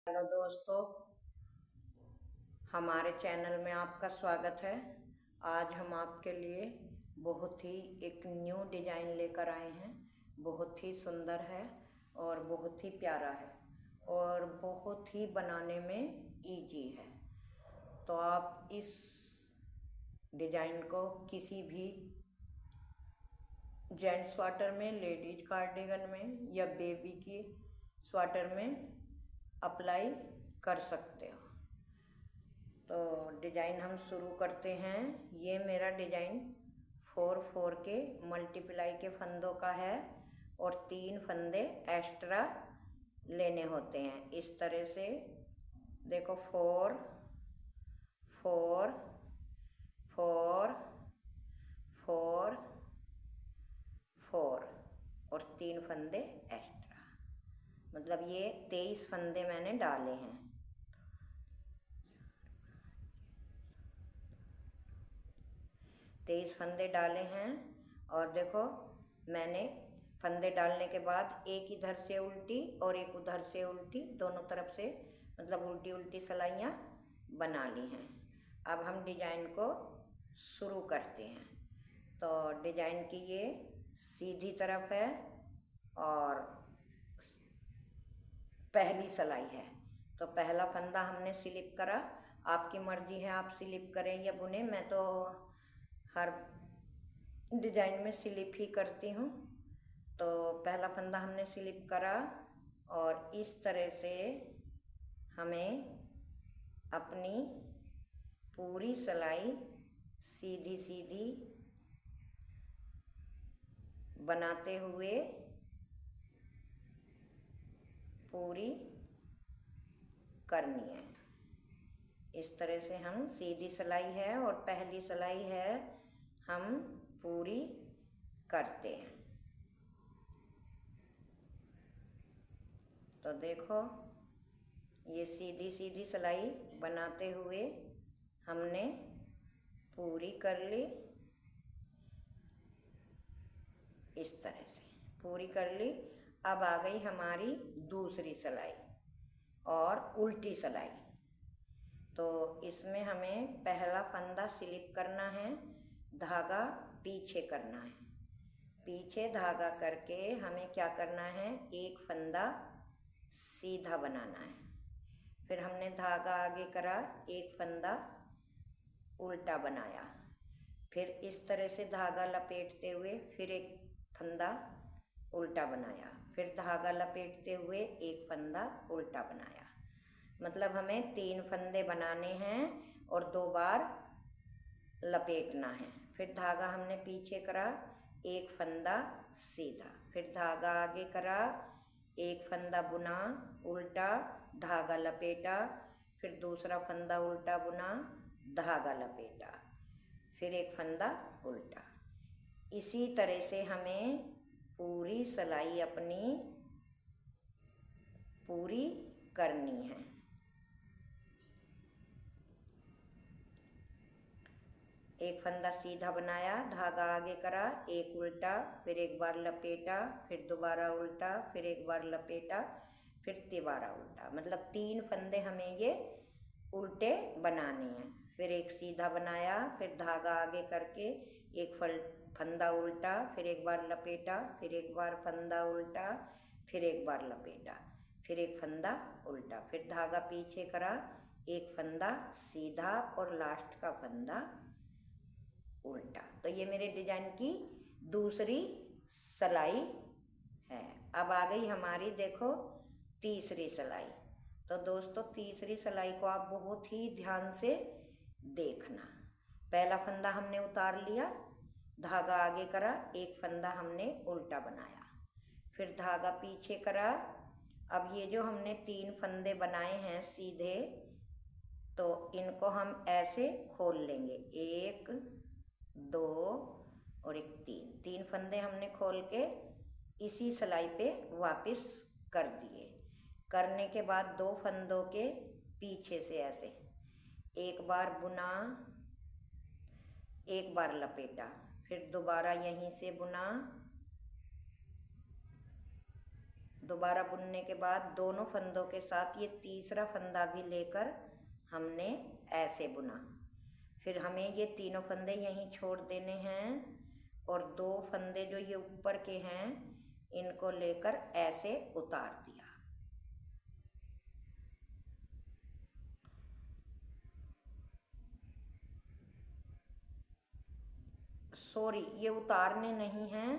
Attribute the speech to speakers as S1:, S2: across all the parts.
S1: Hello दोस्तों, हमारे channel में आपका स्वागत है। आज हम आपके लिए बहुत ही एक न्यू डिज़ाइन लेकर आए हैं। बहुत ही सुंदर है और बहुत ही प्यारा है और बहुत ही बनाने में इजी है। तो आप इस डिज़ाइन को किसी भी जेंट्स स्वेटर में, लेडीज कार्डिगन में या बेबी की स्वेटर में अप्लाई कर सकते हो। तो डिज़ाइन हम शुरू करते हैं। ये मेरा डिज़ाइन 4-4 के मल्टीप्लाई के फंदों का है और 3 फंदे एक्स्ट्रा लेने होते हैं। इस तरह से देखो, 4 4 4 4 4 और 3 फंदे एक्स्ट्रा, मतलब ये 23 फंदे मैंने डाले हैं। तेईस फंदे डाले हैं और देखो, मैंने फंदे डालने के बाद एक इधर से उल्टी और एक उधर से उल्टी, दोनों तरफ से मतलब उल्टी उल्टी सिलाइयाँ बना ली हैं। अब हम डिज़ाइन को शुरू करते हैं। तो डिज़ाइन की ये सीधी तरफ है और पहली सिलाई है। तो पहला फंदा हमने स्लिप करा। आपकी मर्जी है, आप स्लिप करें या बुने। मैं तो हर डिज़ाइन में स्लिप ही करती हूँ। तो पहला फंदा हमने स्लिप करा और इस तरह से हमें अपनी पूरी सिलाई सीधी सीधी बनाते हुए पूरी करनी है। इस तरह से हम सीधी सिलाई है और पहली सिलाई है, हम पूरी करते हैं। तो देखो, ये सीधी सीधी सिलाई बनाते हुए हमने पूरी कर ली। इस तरह से पूरी कर ली। अब आ गई हमारी दूसरी सिलाई और उल्टी सिलाई। तो इसमें हमें पहला फंदा स्लिप करना है, धागा पीछे करना है। पीछे धागा करके हमें क्या करना है, एक फंदा सीधा बनाना है। फिर हमने धागा आगे करा, एक फंदा उल्टा बनाया। फिर इस तरह से धागा लपेटते हुए फिर एक फंदा उल्टा बनाया। फिर धागा लपेटते हुए एक फंदा उल्टा बनाया। मतलब हमें 3 फंदे बनाने हैं और 2 बार लपेटना है। फिर धागा हमने पीछे करा, एक फंदा सीधा। फिर धागा आगे करा, एक फंदा बुना उल्टा, धागा लपेटा। फिर दूसरा फंदा उल्टा बुना, धागा लपेटा। फिर एक फंदा उल्टा। इसी तरह से हमें पूरी सिलाई अपनी पूरी करनी है। एक फंदा सीधा बनाया, धागा आगे करा, एक उल्टा, फिर एक बार लपेटा, फिर दोबारा उल्टा, फिर एक बार लपेटा, फिर तिबारा उल्टा। मतलब 3 फंदे हमें ये उल्टे बनाने हैं। फिर एक सीधा बनाया, फिर धागा आगे करके एक फंदा उल्टा, फिर एक बार लपेटा, फिर एक बार फंदा उल्टा, फिर एक बार लपेटा, फिर एक फंदा उल्टा, फिर धागा पीछे करा, एक फंदा सीधा और लास्ट का फंदा उल्टा। तो ये मेरे डिजाइन की दूसरी सिलाई है। अब आ गई हमारी, देखो, तीसरी सिलाई। तो दोस्तों, तीसरी सिलाई को आप बहुत ही ध्यान से देखना। पहला फंदा हमने उतार लिया, धागा आगे करा, एक फंदा हमने उल्टा बनाया, फिर धागा पीछे करा। अब ये जो हमने 3 फंदे बनाए हैं सीधे, तो इनको हम ऐसे खोल लेंगे, 1 2 और एक 3 फंदे हमने खोल के इसी सिलाई पे वापस कर दिए। करने के बाद 2 फंदों के पीछे से ऐसे एक बार बुना, एक बार लपेटा, फिर दोबारा यहीं से बुना, दोबारा बुनने के बाद दोनों फंदों के साथ ये तीसरा फंदा भी लेकर हमने ऐसे बुना। फिर हमें ये तीनों फंदे यहीं छोड़ देने हैं और दो फंदे जो ये ऊपर के हैं इनको लेकर ऐसे उतार दिया। सॉरी, ये उतारने नहीं हैं,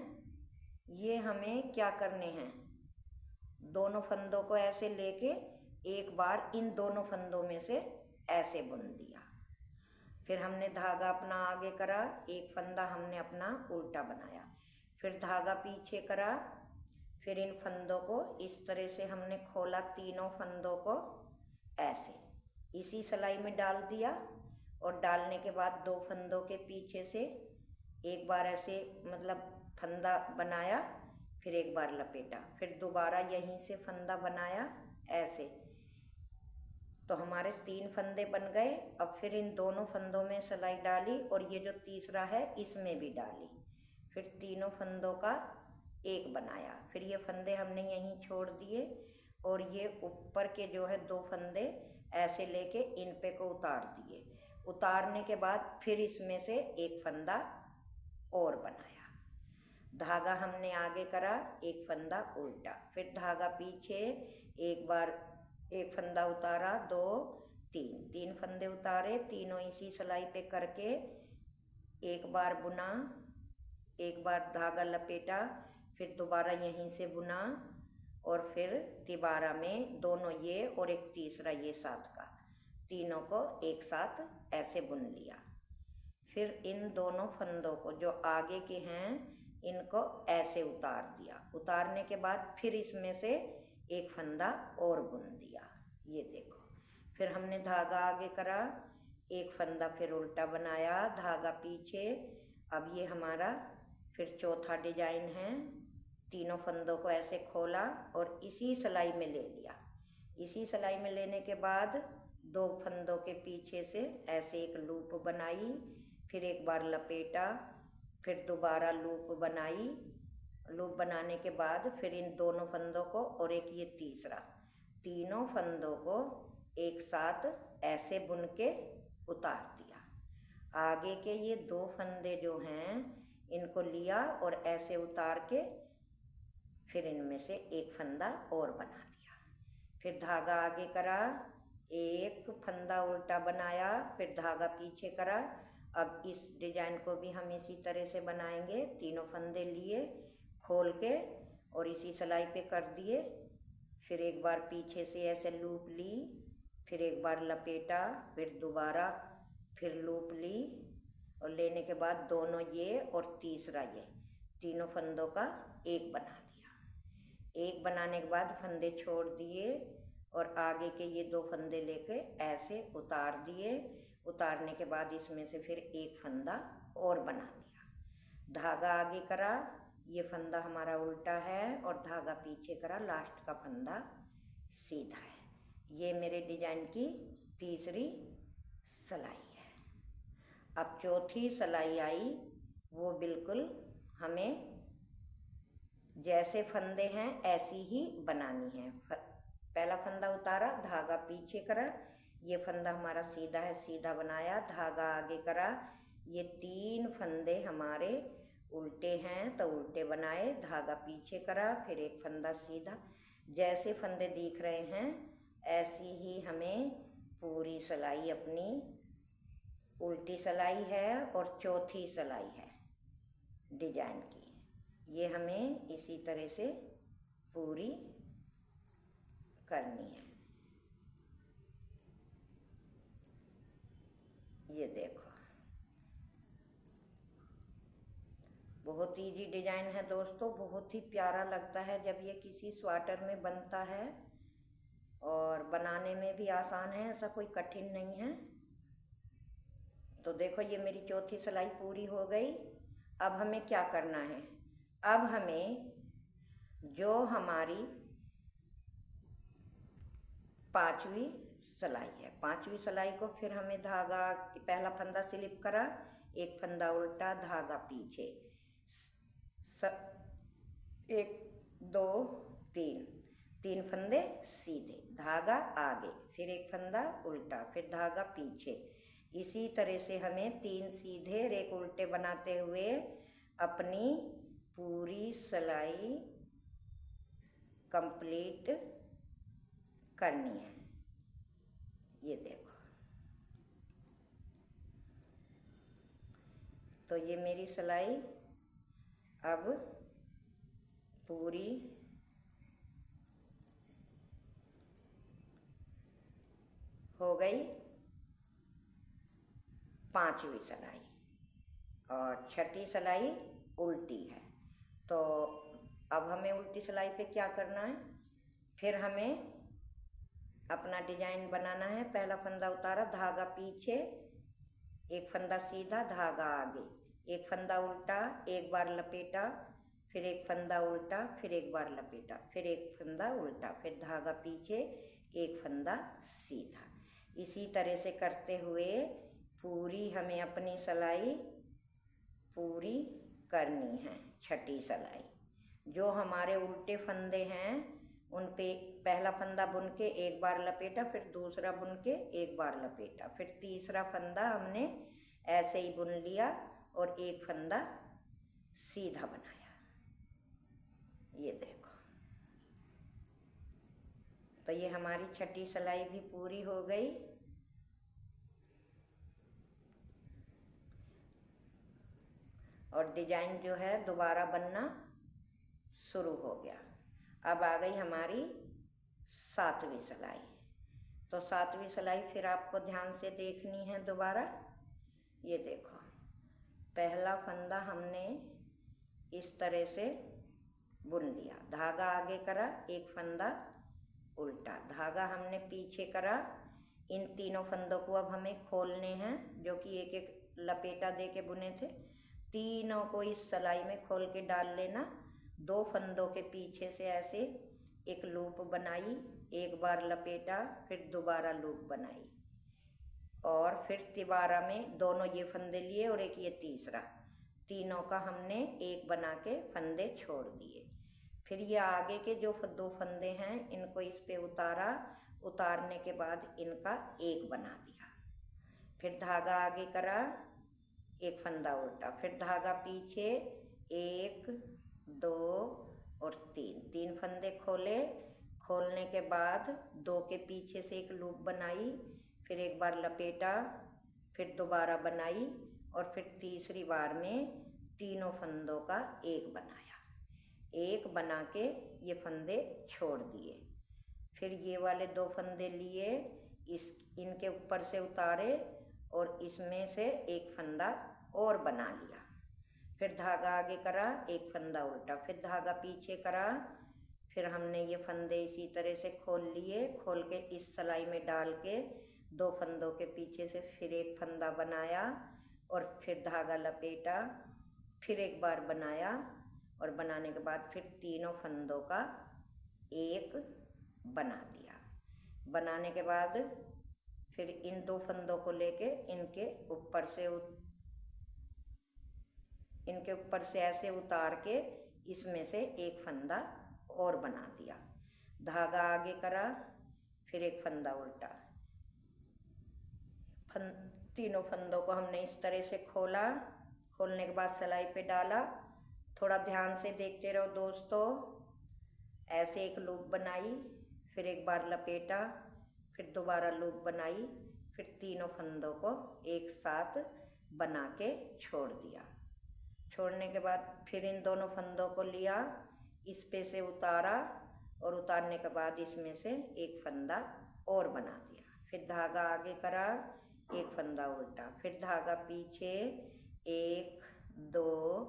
S1: ये हमें क्या करने हैं, दोनों फंदों को ऐसे लेके एक बार इन दोनों फंदों में से ऐसे बुन दिया। फिर हमने धागा अपना आगे करा, एक फंदा हमने अपना उल्टा बनाया, फिर धागा पीछे करा, फिर इन फंदों को इस तरह से हमने खोला, तीनों फंदों को ऐसे इसी सिलाई में डाल दिया और डालने के बाद दो फंदों के पीछे से एक बार ऐसे मतलब फंदा बनाया, फिर एक बार लपेटा, फिर दोबारा यहीं से फंदा बनाया ऐसे, तो हमारे तीन फंदे बन गए। अब फिर इन दोनों फंदों में सिलाई डाली और ये जो तीसरा है इसमें भी डाली, फिर तीनों फंदों का एक बनाया, फिर ये फंदे हमने यहीं छोड़ दिए और ये ऊपर के जो है दो फंदे ऐसे लेके इन पे को उतार दिए। उतारने के बाद फिर इसमें से एक फंदा और बनाया, धागा हमने आगे करा, एक फंदा उल्टा, फिर धागा पीछे, एक बार एक फंदा उतारा, दो तीन फंदे उतारे, तीनों इसी सिलाई पे करके एक बार बुना, एक बार धागा लपेटा, फिर दोबारा यहीं से बुना और फिर तिबारा में दोनों ये और एक तीसरा ये साथ का, तीनों को एक साथ ऐसे बुन लिया। फिर इन दोनों फंदों को जो आगे के हैं इनको ऐसे उतार दिया, उतारने के बाद फिर इसमें से एक फंदा और बुन दिया, ये देखो। फिर हमने धागा आगे करा, एक फंदा फिर उल्टा बनाया, धागा पीछे, अब ये हमारा फिर चौथा डिजाइन है, तीनों फंदों को ऐसे खोला और इसी सिलाई में ले लिया। इसी सिलाई में लेने के बाद दो फंदों के पीछे से ऐसे एक लूप बनाई, फिर एक बार लपेटा, फिर दोबारा लूप बनाई, लूप बनाने के बाद फिर इन दोनों फंदों को और एक ये तीसरा, तीनों फंदों को एक साथ ऐसे बुन के उतार दिया। आगे के ये दो फंदे जो हैं इनको लिया और ऐसे उतार के फिर इनमें से एक फंदा और बना दिया, फिर धागा आगे करा, एक फंदा उल्टा बनाया, फिर धागा पीछे करा। अब इस डिजाइन को भी हम इसी तरह से बनाएंगे, तीनों फंदे लिए खोल के और इसी सिलाई पे कर दिए, फिर एक बार पीछे से ऐसे लूप ली, फिर एक बार लपेटा, फिर दोबारा फिर लूप ली और लेने के बाद दोनों ये और तीसरा ये, तीनों फंदों का एक बना दिया। एक बनाने के बाद फंदे छोड़ दिए और आगे के ये दो फंदे लेके ऐसे उतार दिए, उतारने के बाद इसमें से फिर एक फंदा और बना दिया। धागा आगे करा, ये फंदा हमारा उल्टा है और धागा पीछे करा, लास्ट का फंदा सीधा है। ये मेरे डिजाइन की तीसरी सिलाई है। अब चौथी सिलाई आई, वो बिल्कुल हमें जैसे फंदे हैं ऐसी ही बनानी है। पहला फंदा उतारा, धागा पीछे करा, ये फंदा हमारा सीधा है, सीधा बनाया, धागा आगे करा, ये तीन फंदे हमारे उल्टे हैं तो उल्टे बनाए, धागा पीछे करा, फिर एक फंदा सीधा। जैसे फंदे दिख रहे हैं ऐसी ही हमें पूरी सिलाई अपनी उल्टी सिलाई है और चौथी सिलाई है डिजाइन की, ये हमें इसी तरह से पूरी करनी है। ये देखो, बहुत इजी डिजाइन है दोस्तों, बहुत ही प्यारा लगता है जब ये किसी स्वेटर में बनता है और बनाने में भी आसान है, ऐसा कोई कठिन नहीं है। तो देखो ये मेरी चौथी सिलाई पूरी हो गई। अब हमें क्या करना है, अब हमें जो हमारी पांचवी सिलाई है, पांचवी सिलाई को फिर हमें धागा, पहला फंदा स्लिप करा, एक फंदा उल्टा, धागा पीछे, एक दो तीन, तीन फंदे सीधे, धागा आगे, फिर एक फंदा उल्टा, फिर धागा पीछे। इसी तरह से हमें तीन सीधे और एक उल्टे बनाते हुए अपनी पूरी सिलाई कंप्लीट करनी है। ये देखो, तो ये मेरी सिलाई अब पूरी हो गई, पांचवी सिलाई, और छठी सिलाई उल्टी है। तो अब हमें उल्टी सिलाई पे क्या करना है, फिर हमें अपना डिजाइन बनाना है। पहला फंदा उतारा, धागा पीछे, एक फंदा सीधा, धागा आगे, एक फंदा उल्टा, एक बार लपेटा, फिर एक फंदा उल्टा, फिर एक बार लपेटा, फिर एक फंदा उल्टा, फिर धागा पीछे, एक फंदा सीधा। इसी तरह से करते हुए पूरी हमें अपनी सिलाई पूरी करनी है। छठी सिलाई जो हमारे उल्टे फंदे हैं उन पे पहला फंदा बुन के एक बार लपेटा, फिर दूसरा बुन के एक बार लपेटा, फिर तीसरा फंदा हमने ऐसे ही बुन लिया और एक फंदा सीधा बनाया। ये देखो, तो ये हमारी छठी सिलाई भी पूरी हो गई। और डिजाइन जो है दोबारा बनना शुरू हो गया। अब आ गई हमारी सातवीं सिलाई। तो सातवीं सिलाई फिर आपको ध्यान से देखनी है दोबारा। ये देखो, पहला फंदा हमने इस तरह से बुन लिया, धागा आगे करा, एक फंदा उल्टा, धागा हमने पीछे करा। इन तीनों फंदों को अब हमें खोलने हैं, जो कि एक एक लपेटा दे के बुने थे। तीनों को इस सिलाई में खोल के डाल लेना। दो फंदों के पीछे से ऐसे एक लूप बनाई, एक बार लपेटा, फिर दोबारा लूप बनाई, और फिर तिबारा में दोनों ये फंदे लिए और एक ये तीसरा, तीनों का हमने एक बना के फंदे छोड़ दिए। फिर ये आगे के जो दो फंदे हैं इनको इस पे उतारा, उतारने के बाद इनका एक बना दिया। फिर धागा आगे करा, एक फंदा उल्टा, फिर धागा पीछे, एक, दो और तीन, तीन फंदे खोले। खोलने के बाद दो के पीछे से एक लूप बनाई, फिर एक बार लपेटा, फिर दोबारा बनाई, और फिर तीसरी बार में तीनों फंदों का एक बनाया। एक बना के ये फंदे छोड़ दिए। फिर ये वाले दो फंदे लिए, इनके ऊपर से उतारे और इसमें से एक फंदा और बना लिया। फिर धागा आगे करा, एक फंदा उल्टा, फिर धागा पीछे करा। फिर हमने ये फंदे इसी तरह से खोल लिए, खोल के इस सिलाई में डाल के दो फंदों के पीछे से फिर एक फंदा बनाया, और फिर धागा लपेटा, फिर एक बार बनाया, और बनाने के बाद फिर तीनों फंदों का एक बना दिया। बनाने के बाद फिर इन दो फंदों को लेके इनके ऊपर से ऐसे उतार के इसमें से एक फंदा और बना दिया। धागा आगे करा, फिर एक फंदा उल्टा, तीनों फंदों को हमने इस तरह से खोला। खोलने के बाद सिलाई पे डाला। थोड़ा ध्यान से देखते रहो दोस्तों। ऐसे एक लूप बनाई, फिर एक बार लपेटा, फिर दोबारा लूप बनाई, फिर तीनों फंदों को एक साथ बना के छोड़ दिया। छोड़ने के बाद फिर इन दोनों फंदों को लिया, इस पे से उतारा, और उतारने के बाद इसमें से एक फंदा और बना दिया। फिर धागा आगे करा, एक फंदा उल्टा, फिर धागा पीछे, एक, दो,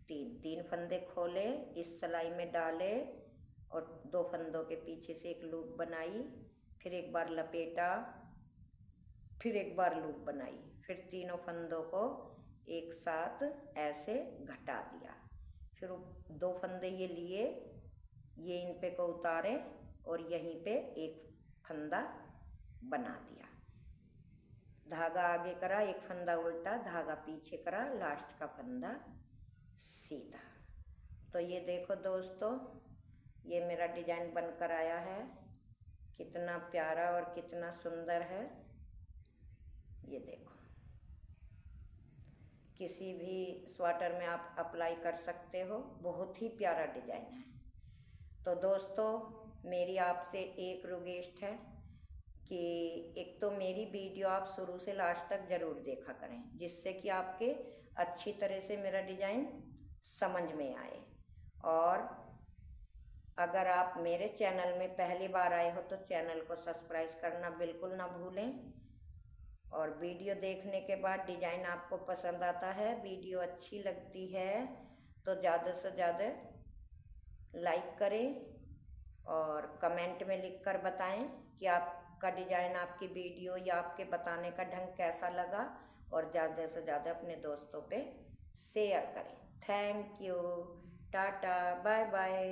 S1: तीन, तीन फंदे खोले, इस सिलाई में डाले, और दो फंदों के पीछे से एक लूप बनाई, फिर एक बार लपेटा, फिर एक बार लूप बनाई, फिर तीनों फंदों को एक साथ ऐसे घटा दिया। फिर दो फंदे ये लिए, ये इन पे को उतारे और यहीं पे एक फंदा बना दिया। धागा आगे करा, एक फंदा उल्टा, धागा पीछे करा, लास्ट का फंदा सीधा। तो ये देखो दोस्तों, ये मेरा डिजाइन बनकर आया है, कितना प्यारा और कितना सुंदर है। ये देखो, किसी भी स्वेटर में आप अप्लाई कर सकते हो, बहुत ही प्यारा डिजाइन है। तो दोस्तों, मेरी आपसे एक रिक्वेस्ट है कि एक तो मेरी वीडियो आप शुरू से लास्ट तक ज़रूर देखा करें, जिससे कि आपके अच्छी तरह से मेरा डिजाइन समझ में आए। और अगर आप मेरे चैनल में पहली बार आए हो तो चैनल को सब्सक्राइब करना बिल्कुल ना भूलें। और वीडियो देखने के बाद डिजाइन आपको पसंद आता है, वीडियो अच्छी लगती है तो ज़्यादा से ज़्यादा लाइक करें और कमेंट में लिखकर बताएं कि आपका डिजाइन, आपकी वीडियो या आपके बताने का ढंग कैसा लगा। और ज़्यादा से ज़्यादा अपने दोस्तों पे शेयर करें। Thank you, tata, bye bye.